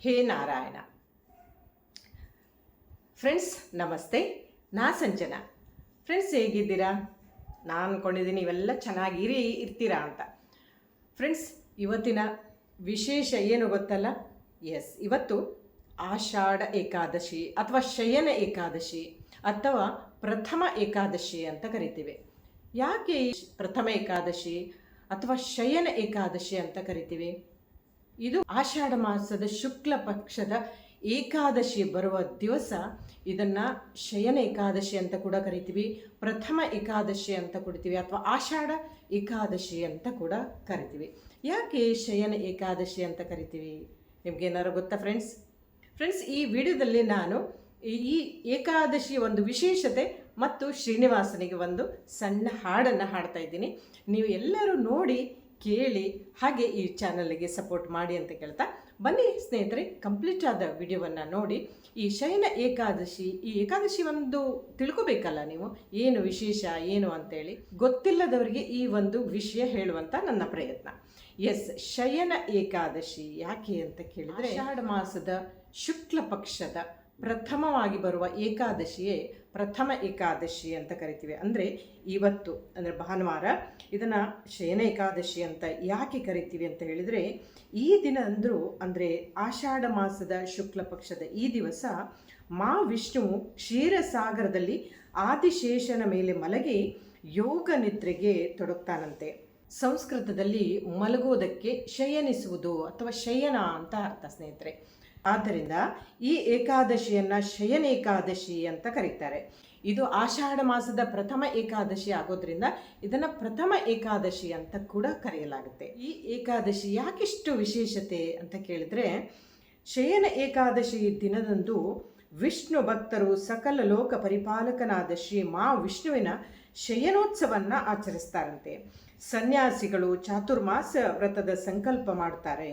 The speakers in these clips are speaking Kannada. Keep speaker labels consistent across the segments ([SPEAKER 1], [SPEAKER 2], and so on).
[SPEAKER 1] ಹೇ ನಾರಾಯಣ. ಫ್ರೆಂಡ್ಸ್ ನಮಸ್ತೆ, ನಾ ಸಂಜನಾ. ಫ್ರೆಂಡ್ಸ್ ಹೇಗಿದ್ದೀರಾ? ನಾನು ಅಂದ್ಕೊಂಡಿದ್ದೀನಿ ನೀವೆಲ್ಲ ಚೆನ್ನಾಗಿರಿ ಇರ್ತೀರಾ ಅಂತ. ಫ್ರೆಂಡ್ಸ್ ಇವತ್ತಿನ ವಿಶೇಷ ಏನು ಗೊತ್ತಲ್ಲ? ಇವತ್ತು ಆಷಾಢ ಏಕಾದಶಿ ಅಥವಾ ಶಯನ ಏಕಾದಶಿ ಅಥವಾ ಪ್ರಥಮ ಏಕಾದಶಿ ಅಂತ ಕರಿತೀವಿ. ಯಾಕೆ ಈ ಪ್ರಥಮ ಏಕಾದಶಿ ಅಥವಾ ಶಯನ ಏಕಾದಶಿ ಅಂತ ಕರಿತೀವಿ? ಇದು ಆಷಾಢ ಮಾಸದ ಶುಕ್ಲ ಪಕ್ಷದ ಏಕಾದಶಿ ಬರುವ ದಿವಸ ಇದನ್ನು ಶಯನ ಏಕಾದಶಿ ಅಂತ ಕೂಡ ಕರಿತೀವಿ, ಪ್ರಥಮ ಏಕಾದಶಿ ಅಂತ ಕೊಡ್ತೀವಿ, ಅಥವಾ ಆಷಾಢ ಏಕಾದಶಿ ಅಂತ ಕೂಡ ಕರಿತೀವಿ. ಯಾಕೆ ಶಯನ ಏಕಾದಶಿ ಅಂತ ಕರಿತೀವಿ? ನಿಮ್ಗೇನಾರು ಗೊತ್ತಾ ಫ್ರೆಂಡ್ಸ್? ಈ ವಿಡಿಯೋದಲ್ಲಿ ನಾನು ಈ ಏಕಾದಶಿ ಒಂದು ವಿಶೇಷತೆ ಮತ್ತು ಶ್ರೀನಿವಾಸನಿಗೆ ಒಂದು ಸಣ್ಣ ಹಾಡನ್ನು ಹಾಡ್ತಾ ಇದ್ದೀನಿ. ನೀವು ಎಲ್ಲರೂ ನೋಡಿ ಕೇಳಿ ಹಾಗೆ ಈ ಚಾನಲ್ಗೆ ಸಪೋರ್ಟ್ ಮಾಡಿ ಅಂತ ಕೇಳ್ತಾ, ಬನ್ನಿ ಸ್ನೇಹಿತರೆ, ಕಂಪ್ಲೀಟ್ ಆದ ವಿಡಿಯೋವನ್ನು ನೋಡಿ. ಈ ಶಯನ ಏಕಾದಶಿ, ಈ ಏಕಾದಶಿ ಒಂದು ತಿಳ್ಕೊಬೇಕಲ್ಲ ನೀವು, ಏನು ವಿಶೇಷ ಏನು ಅಂತೇಳಿ. ಗೊತ್ತಿಲ್ಲದವರಿಗೆ ಈ ಒಂದು ವಿಷಯ ಹೇಳುವಂಥ ನನ್ನ ಪ್ರಯತ್ನ. ಶಯನ ಏಕಾದಶಿ ಯಾಕೆ ಅಂತ ಕೇಳಿದರೆ, ಆಷಾಢ ಮಾಸದ ಶುಕ್ಲ ಪಕ್ಷದ ಪ್ರಥಮವಾಗಿ ಬರುವ ಏಕಾದಶಿಯೇ ಪ್ರಥಮ ಏಕಾದಶಿ ಅಂತ ಕರಿತೀವಿ. ಅಂದರೆ ಇವತ್ತು ಅಂದರೆ ಭಾನುವಾರ ಇದನ್ನು ಶಯನ ಏಕಾದಶಿ ಅಂತ ಯಾಕೆ ಕರಿತೀವಿ ಅಂತ ಹೇಳಿದರೆ, ಈ ದಿನ ಅಂದರೆ ಆಷಾಢ ಮಾಸದ ಶುಕ್ಲ ಪಕ್ಷದ ಈ ದಿವಸ ವಿಷ್ಣುವು ಕ್ಷೀರಸಾಗರದಲ್ಲಿ ಆದಿಶೇಷನ ಮೇಲೆ ಮಲಗಿ ಯೋಗ ನಿದ್ರೆಗೆ ತೊಡಗ್ತಾನಂತೆ. ಸಂಸ್ಕೃತದಲ್ಲಿ ಮಲಗೋದಕ್ಕೆ ಶಯನಿಸುವುದು ಅಥವಾ ಶಯನ ಅಂತ ಅರ್ಥ ಸ್ನೇಹಿತರೆ. ಆದ್ದರಿಂದ ಈ ಏಕಾದಶಿಯನ್ನು ಶಯನ ಏಕಾದಶಿ ಅಂತ ಕರೀತಾರೆ. ಇದು ಆಷಾಢ ಮಾಸದ ಪ್ರಥಮ ಏಕಾದಶಿ ಆಗೋದ್ರಿಂದ ಇದನ್ನು ಪ್ರಥಮ ಏಕಾದಶಿ ಅಂತ ಕೂಡ ಕರೆಯಲಾಗುತ್ತೆ. ಈ ಏಕಾದಶಿ ಯಾಕಿಷ್ಟು ವಿಶೇಷತೆ ಅಂತ ಕೇಳಿದರೆ, ಶಯನ ಏಕಾದಶಿ ದಿನದಂದು ವಿಷ್ಣು ಭಕ್ತರು ಸಕಲ ಲೋಕ ಪರಿಪಾಲಕನಾದ ಶ್ರೀ ವಿಷ್ಣುವಿನ ಶಯನೋತ್ಸವವನ್ನು ಆಚರಿಸ್ತಾರಂತೆ. ಸನ್ಯಾಸಿಗಳು ಚಾತುರ್ಮಾಸ ವ್ರತದ ಸಂಕಲ್ಪ ಮಾಡ್ತಾರೆ.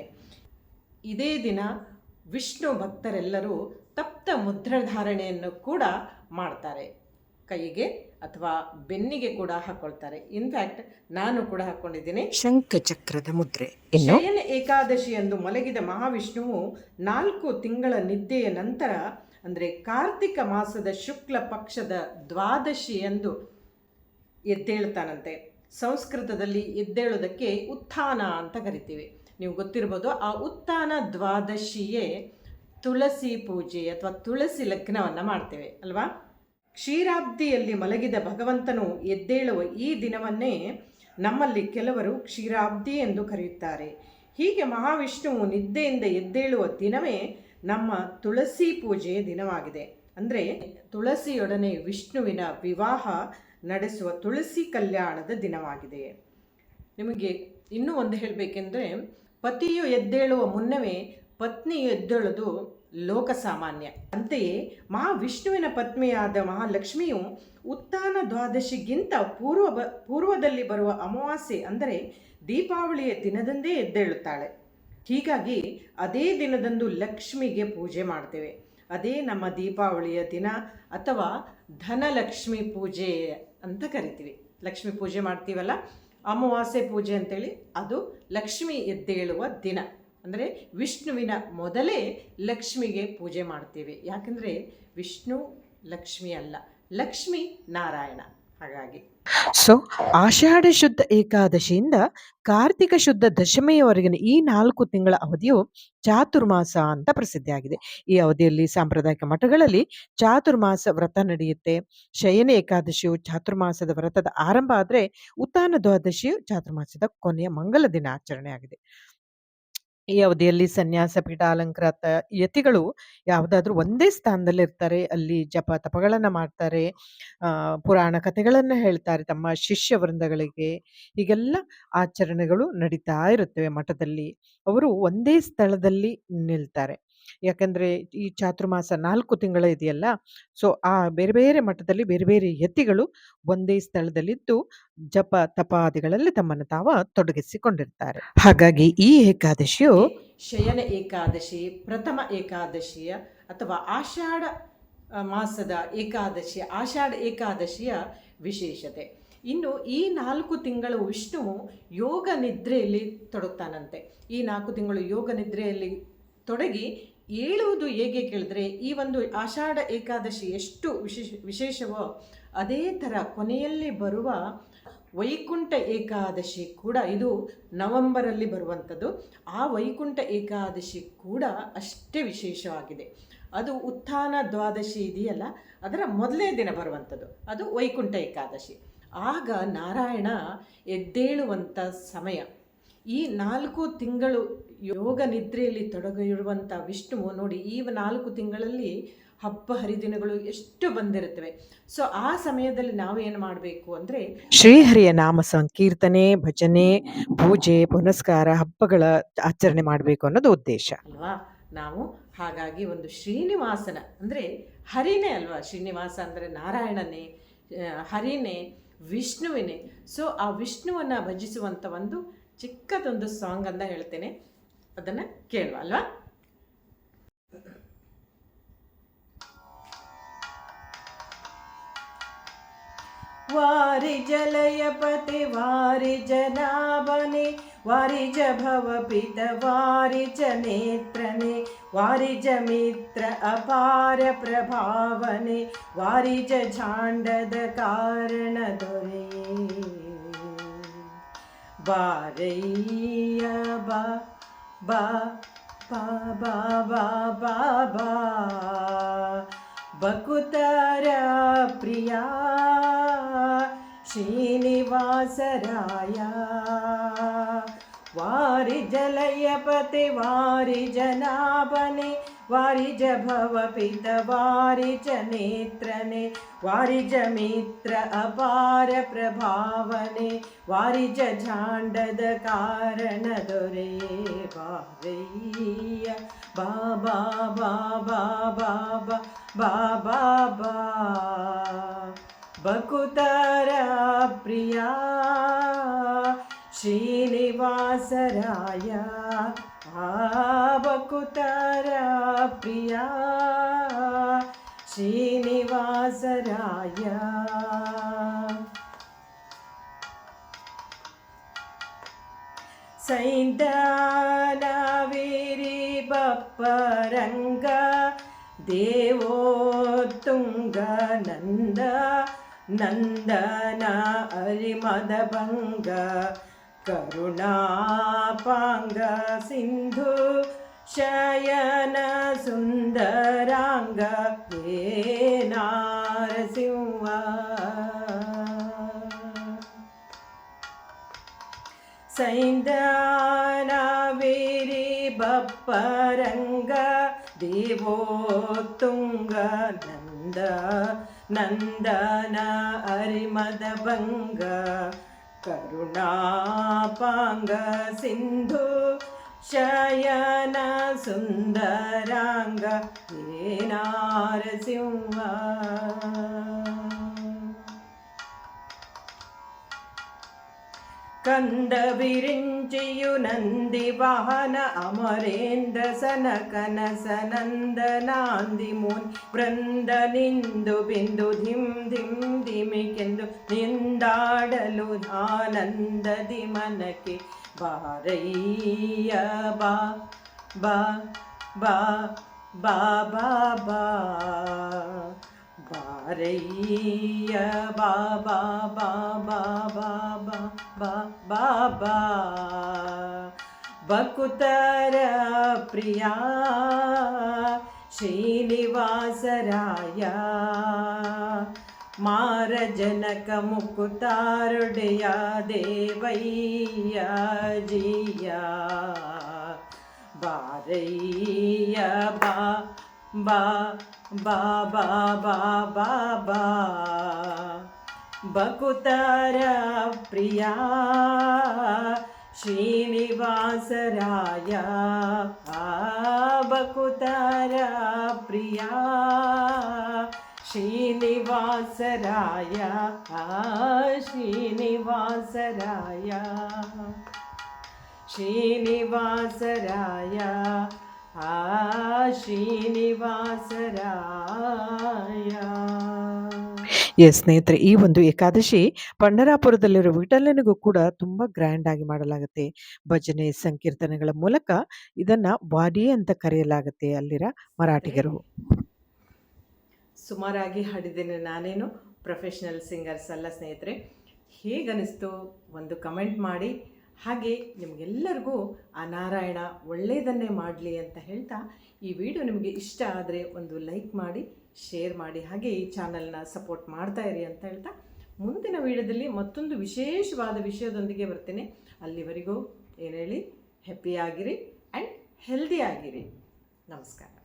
[SPEAKER 1] ಇದೇ ದಿನ ವಿಷ್ಣು ಭಕ್ತರೆಲ್ಲರೂ ತಪ್ತ ಮುದ್ರಧಾರಣೆಯನ್ನು ಕೂಡ ಮಾಡ್ತಾರೆ. ಕೈಗೆ ಅಥವಾ ಬೆನ್ನಿಗೆ ಕೂಡ ಹಾಕೊಳ್ತಾರೆ. ಇನ್ಫ್ಯಾಕ್ಟ್ ನಾನು ಕೂಡ ಹಾಕೊಂಡಿದ್ದೀನಿ ಶಂಖಚಕ್ರದ ಮುದ್ರೆ. ಶಯನ ಏಕಾದಶಿಯಂದು ಮಲಗಿದ ಮಹಾವಿಷ್ಣುವು 4 ತಿಂಗಳ ನಿದ್ದೆಯ ನಂತರ ಅಂದರೆ ಕಾರ್ತಿಕ ಮಾಸದ ಶುಕ್ಲ ಪಕ್ಷದ ದ್ವಾದಶಿಯಂದು ಎದ್ದೇಳ್ತಾನಂತೆ. ಸಂಸ್ಕೃತದಲ್ಲಿ ಎದ್ದೇಳೋದಕ್ಕೆ ಉತ್ಥಾನ ಅಂತ ಕರಿತೀವಿ. ನೀವು ಗೊತ್ತಿರ್ಬೋದು, ಆ ಉತ್ಥಾನ ದ್ವಾದಶಿಯೇ ತುಳಸಿ ಪೂಜೆ ಅಥವಾ ತುಳಸಿ ಲಗ್ನವನ್ನು ಮಾಡ್ತೇವೆ ಅಲ್ವಾ? ಕ್ಷೀರಾಬ್ದಿಯಲ್ಲಿ ಮಲಗಿದ ಭಗವಂತನು ಎದ್ದೇಳುವ ಈ ದಿನವನ್ನೇ ನಮ್ಮಲ್ಲಿ ಕೆಲವರು ಕ್ಷೀರಾಬ್ದಿ ಎಂದು ಕರೆಯುತ್ತಾರೆ. ಹೀಗೆ ಮಹಾವಿಷ್ಣುವು ನಿದ್ದೆಯಿಂದ ಎದ್ದೇಳುವ ದಿನವೇ ನಮ್ಮ ತುಳಸಿ ಪೂಜೆಯ ದಿನವಾಗಿದೆ. ಅಂದರೆ ತುಳಸಿಯೊಡನೆ ವಿಷ್ಣುವಿನ ವಿವಾಹ ನಡೆಸುವ ತುಳಸಿ ಕಲ್ಯಾಣದ ದಿನವಾಗಿದೆ. ನಿಮಗೆ ಇನ್ನೂ ಒಂದು ಹೇಳಬೇಕೆಂದರೆ, ಪತಿಯು ಎದ್ದೇಳುವ ಮುನ್ನವೇ ಪತ್ನಿಯು ಎದ್ದೇಳುವುದು ಲೋಕ ಸಾಮಾನ್ಯ. ಅಂತೆಯೇ ಮಹಾವಿಷ್ಣುವಿನ ಪತ್ನಿಯಾದ ಮಹಾಲಕ್ಷ್ಮಿಯು ಉತ್ಥಾನ ದ್ವಾದಶಿಗಿಂತ ಪೂರ್ವದಲ್ಲಿ ಬರುವ ಅಮಾವಾಸ್ಯೆ ಅಂದರೆ ದೀಪಾವಳಿಯ ದಿನದಂದೇ ಎದ್ದೇಳುತ್ತಾಳೆ. ಹೀಗಾಗಿ ಅದೇ ದಿನದಂದು ಲಕ್ಷ್ಮಿಗೆ ಪೂಜೆ ಮಾಡ್ತೇವೆ. ಅದೇ ನಮ್ಮ ದೀಪಾವಳಿಯ ದಿನ ಅಥವಾ ಧನಲಕ್ಷ್ಮಿ ಪೂಜೆ ಅಂತ ಕರಿತೀವಿ. ಲಕ್ಷ್ಮಿ ಪೂಜೆ ಮಾಡ್ತೀವಲ್ಲ, ಅಮಾವಾಸ್ಯೆ ಪೂಜೆ ಅಂತೇಳಿ, ಅದು ಲಕ್ಷ್ಮಿ ಎದ್ದೇಳುವ ದಿನ. ಅಂದರೆ ವಿಷ್ಣುವಿನ ಮೊದಲೇ ಲಕ್ಷ್ಮಿಗೆ ಪೂಜೆ ಮಾಡ್ತೀವಿ. ಯಾಕಂದರೆ ವಿಷ್ಣು ಲಕ್ಷ್ಮಿ ಅಲ್ಲ, ಲಕ್ಷ್ಮಿ ನಾರಾಯಣ. ಹಾಗಾಗಿ ಆಷಾಢ ಶುದ್ಧ ಏಕಾದಶಿಯಿಂದ ಕಾರ್ತಿಕ ಶುದ್ಧ ದಶಮಿಯವರೆಗಿನ ಈ 4 ತಿಂಗಳ ಅವಧಿಯು ಚಾತುರ್ಮಾಸ ಅಂತ ಪ್ರಸಿದ್ಧಿಯಾಗಿದೆ. ಈ ಅವಧಿಯಲ್ಲಿ ಸಾಂಪ್ರದಾಯಿಕ ಮಠಗಳಲ್ಲಿ ಚಾತುರ್ಮಾಸ ವ್ರತ ನಡೆಯುತ್ತೆ. ಶಯನ ಏಕಾದಶಿಯು ಚಾತುರ್ಮಾಸದ ವ್ರತದ ಆರಂಭ ಆದರೆ ಉತ್ಥಾನ ದ್ವಾದಶಿಯು ಚಾತುರ್ಮಾಸದ ಕೊನೆಯ ಮಂಗಲ ದಿನ ಆಚರಣೆ ಆಗಿದೆ. ಈ ಅವಧಿಯಲ್ಲಿ ಸನ್ಯಾಸ ಪೀಠಾಲಂಕೃತ ಯತಿಗಳು ಯಾವುದಾದ್ರೂ ಒಂದೇ ಸ್ಥಾನದಲ್ಲಿ ಇರ್ತಾರೆ. ಅಲ್ಲಿ ಜಪ ತಪಗಳನ್ನು ಮಾಡ್ತಾರೆ, ಪುರಾಣ ಕಥೆಗಳನ್ನು ಹೇಳ್ತಾರೆ ತಮ್ಮ ಶಿಷ್ಯ ವೃಂದಗಳಿಗೆ. ಹೀಗೆಲ್ಲ ಆಚರಣೆಗಳು ನಡೀತಾ ಇರುತ್ತವೆ ಮಠದಲ್ಲಿ. ಅವರು ಒಂದೇ ಸ್ಥಳದಲ್ಲಿ ನಿಲ್ತಾರೆ. ಯಾಕಂದರೆ ಈ ಚಾತುರ್ಮಾಸ 4 ತಿಂಗಳ ಇದೆಯಲ್ಲ, ಸೊ ಆ ಬೇರೆ ಬೇರೆ ಮಠದಲ್ಲಿ ಬೇರೆ ಬೇರೆ ಯತಿಗಳು ಒಂದೇ ಸ್ಥಳದಲ್ಲಿದ್ದು ಜಪ ತಪಾದಿಗಳಲ್ಲಿ ತಮ್ಮನ್ನು ತಾವ ತೊಡಗಿಸಿಕೊಂಡಿರ್ತಾರೆ. ಹಾಗಾಗಿ ಈ ಏಕಾದಶಿಯು ಶಯನ ಏಕಾದಶಿ, ಪ್ರಥಮ ಏಕಾದಶಿಯ ಅಥವಾ ಆಷಾಢ ಮಾಸದ ಏಕಾದಶಿ, ಆಷಾಢ ಏಕಾದಶಿಯ ವಿಶೇಷತೆ. ಇನ್ನು ಈ 4 ತಿಂಗಳು ವಿಷ್ಣುವು ಯೋಗ ನಿದ್ರೆಯಲ್ಲಿ ತೊಡಗ್ತಾನಂತೆ. ಈ 4 ತಿಂಗಳು ಯೋಗ ನಿದ್ರೆಯಲ್ಲಿ ತೊಡಗಿ ಹೇಳುವುದು ಹೇಗೆ ಕೇಳಿದ್ರೆ, ಈ ಒಂದು ಆಷಾಢ ಏಕಾದಶಿ ಎಷ್ಟು ವಿಶೇಷವೋ ಅದೇ ಥರ ಕೊನೆಯಲ್ಲಿ ಬರುವ ವೈಕುಂಠ ಏಕಾದಶಿ ಕೂಡ, ಇದು ನವೆಂಬರಲ್ಲಿ ಬರುವಂಥದ್ದು. ಆ ವೈಕುಂಠ ಏಕಾದಶಿ ಕೂಡ ಅಷ್ಟೇ ವಿಶೇಷವಾಗಿದೆ. ಅದು ಉತ್ಥಾನ ದ್ವಾದಶಿ ಇದೆಯಲ್ಲ, ಅದರ ಮೊದಲನೇ ದಿನ ಬರುವಂಥದ್ದು ಅದು ವೈಕುಂಠ ಏಕಾದಶಿ. ಆಗ ನಾರಾಯಣ ಎದ್ದೇಳುವಂಥ ಸಮಯ. ಈ 4 ತಿಂಗಳು ಯೋಗ ನಿದ್ರೆಯಲ್ಲಿ ತೊಡಗಿರುವಂಥ ವಿಷ್ಣುವು ನೋಡಿ, ಈ 4 ತಿಂಗಳಲ್ಲಿ ಹಬ್ಬ ಹರಿದಿನಗಳು ಎಷ್ಟು ಬಂದಿರುತ್ತವೆ. ಸೊ ಆ ಸಮಯದಲ್ಲಿ ನಾವು ಏನು ಮಾಡಬೇಕು ಅಂದರೆ, ಶ್ರೀಹರಿಯ ನಾಮ ಸಂಕೀರ್ತನೆ, ಭಜನೆ, ಪೂಜೆ, ಪುನಸ್ಕಾರ, ಹಬ್ಬಗಳ ಆಚರಣೆ ಮಾಡಬೇಕು ಅನ್ನೋದು ಉದ್ದೇಶ ಅಲ್ವಾ ನಾವು. ಹಾಗಾಗಿ ಒಂದು ಶ್ರೀನಿವಾಸನ ಅಂದರೆ ಹರಿನೇ ಅಲ್ವಾ, ಶ್ರೀನಿವಾಸ ಅಂದರೆ ನಾರಾಯಣನೇ, ಹರಿನೇ, ವಿಷ್ಣುವಿನೇ. ಸೊ ಆ ವಿಷ್ಣುವನ್ನು ಭಜಿಸುವಂಥ ಒಂದು ಚಿಕ್ಕದೊಂದು ಸಾಂಗ್ ಅಂತ ಹೇಳ್ತೇನೆ, ಅದನ್ನು ಕೇಳುವ ಅಲ್ವಾ. ವಾರಿ ಜಲಯಪತಿ ವಾರಿ ಜನಾಭನೆ ವಾರಿಜ ಭವಪಿತ ವಾರಿಜ ನೇತ್ರನೆ ವಾರಿಜ ಮಿತ್ರ ಅಪಾರ ಪ್ರಭಾವನೆ ವಾರಿಜ ಝಾಂಡದ ಕಾರಣ ದೊರೆಯೇ ಬಾರಯ್ಯ ಬಾ ಬಾ ಬಾ ಬಾ ಬಾ ಬಾ ಬಾ ಬಕುತರ ಪ್ರಿಯ ಶ್ರೀನಿವಾಸರಾಯ ವಾರಿ ಜಲಯಪತಿ ವಾರಿ ಜನಾಭನೆ ವಾರಿಜ ಭವಪಿತ ವಾರಿಜ ನೇತ್ರನೆ ವಾರಿಜ ಮಿತ್ರ ಅಪಾರ ಪ್ರಭಾವನೆ ವಾರಿಜ ಝಾಂಡದ ಕಾರಣ ದೊರೆಯೇ ಬಾರಯ್ಯ ಬಾ ಬಾ ಬಾ ಬಾ ಬಾ ಬಾ ಬಾ ಬಾ ಬಕುತರ ಪ್ರಿಯ ಶ್ರೀನಿವಾಸರಾಯ ಬಕುತರ ಪ್ರಿಯ ಶ್ರೀನಿವಾಸರಾಯ ಸೈಂದನವಿರಿ ಬಪ್ಪರಂಗ ದೇವೋತ್ತುಂಗ ನಂದ ನಂದನ ಅರಿಮದಭಂಗ ಕರುಣಾಪಾಂಗ ಸಿಂಧು ಶಯನ ಸುಂದರಾಂಗ ಹೇ ನಾರಸಿಂಹ ಸೈಂದನವಿರಿ ಬಪ್ಪರಂಗ ದೇವೋತ್ತುಂಗ ನಂದ ನಂದನ ಅರಿಮದಭಂಗ ಕರುಣಾಪಾಂಗ ಸಿಂಧು ಶಯನ ಸುಂದರಾಂಗ ಹೇ ನಾರಸಿಂಹ ಕಂದ ವಿರಿಂಚಿಯು ನಂದಿ ವಾಹನ ಅಮರೇಂದ್ರ ಸನಕನ ಸನಂದನಾಂದಿ ಮುನ್ ವೃಂದ ನಿಂದು ಬಿಂದು ಧಿಂ ಧಿಂ ಧಿಮಿಕೆಂದು ನಿಂದಾಡಲು ಆನಂದದಿ ಮನಕ್ಕೆ ಬಾರಯ್ಯ ಬಾ ಬಾ ಬಾ ಬಾ ಬಾ ಬಾ ಬಾರಯ್ಯ ಬಾ ಬಾ ಬಾ ಬಾ ಬಾ ಬಾ ಬಾ ಬಾ ಬಾ ಬಕುತರ ಪ್ರಿಯ ಶ್ರೀನಿವಾಸರಾಯ ಮಾರ ಜನಕ ಮುಕುತಾರುಡೆಯ ದೇವಯ್ಯ ಜಿಯ ಬಾರಯ್ಯ ಬಾ ಬಾ ಬಾ ಬಾ ಬಾ ಬಾ ಬಾ ಬಕುತರ ಪ್ರಿಯ ಶ್ರೀನಿವಾಸರಾಯ ಬಕುತರ ಪ್ರಿಯ ಶ್ರೀನಿವಾಸರಾಯ ಶ್ರೀನಿವಾಸರಾಯ ಶ್ರೀನಿವಾಸರಾಯ ಶ್ರೀನಿವಾಸರಾಯ.
[SPEAKER 2] ಎಸ್ ಸ್ನೇಹಿತರೆ, ಈ ಒಂದು ಏಕಾದಶಿ ಪಂಢರಾಪುರದಲ್ಲಿರೋ ವಿಠಲನಿಗೂ ಕೂಡ ತುಂಬ ಗ್ರ್ಯಾಂಡ್ ಆಗಿ ಮಾಡಲಾಗುತ್ತೆ. ಭಜನೆ, ಸಂಕೀರ್ತನೆಗಳ ಮೂಲಕ ಇದನ್ನ ವಾಡಿ ಅಂತ ಕರೆಯಲಾಗುತ್ತೆ ಅಲ್ಲಿರ
[SPEAKER 1] ಸ್ನೇಹಿತರೆ,
[SPEAKER 2] ಮರಾಠಿಗರು.
[SPEAKER 1] ಸುಮಾರಾಗಿ ಹಾಡಿದ್ದೇನೆ, ನಾನೇನು ಪ್ರೊಫೆಷ್ನಲ್ ಸಿಂಗರ್ಸ್ ಅಲ್ಲ ಸ್ನೇಹಿತರೆ. ಹೇಗನಿಸ್ತು ಒಂದು ಕಮೆಂಟ್ ಮಾಡಿ. ಹಾಗೆ ನಿಮಗೆಲ್ಲರಿಗೂ ಆ ನಾರಾಯಣ ಒಳ್ಳೆಯದನ್ನೇ ಮಾಡಲಿ ಅಂತ ಹೇಳ್ತಾ, ಈ ವಿಡಿಯೋ ನಿಮಗೆ ಇಷ್ಟ ಆದರೆ ಒಂದು ಲೈಕ್ ಮಾಡಿ, ಶೇರ್ ಮಾಡಿ, ಹಾಗೆ ಈ ಚಾನಲ್ನ ಸಪೋರ್ಟ್ ಮಾಡ್ತಾ ಇರಿ ಅಂತ ಹೇಳ್ತಾ, ಮುಂದಿನ ವಿಡಿಯೋದಲ್ಲಿ ಮತ್ತೊಂದು ವಿಶೇಷವಾದ ವಿಷಯದೊಂದಿಗೆ ಬರ್ತೇನೆ. ಅಲ್ಲಿವರೆಗೂ ಏನು ಹೇಳಿ, ಹ್ಯಾಪಿಯಾಗಿರಿ ಆ್ಯಂಡ್ ಹೆಲ್ದಿ ಆಗಿರಿ. ನಮಸ್ಕಾರ.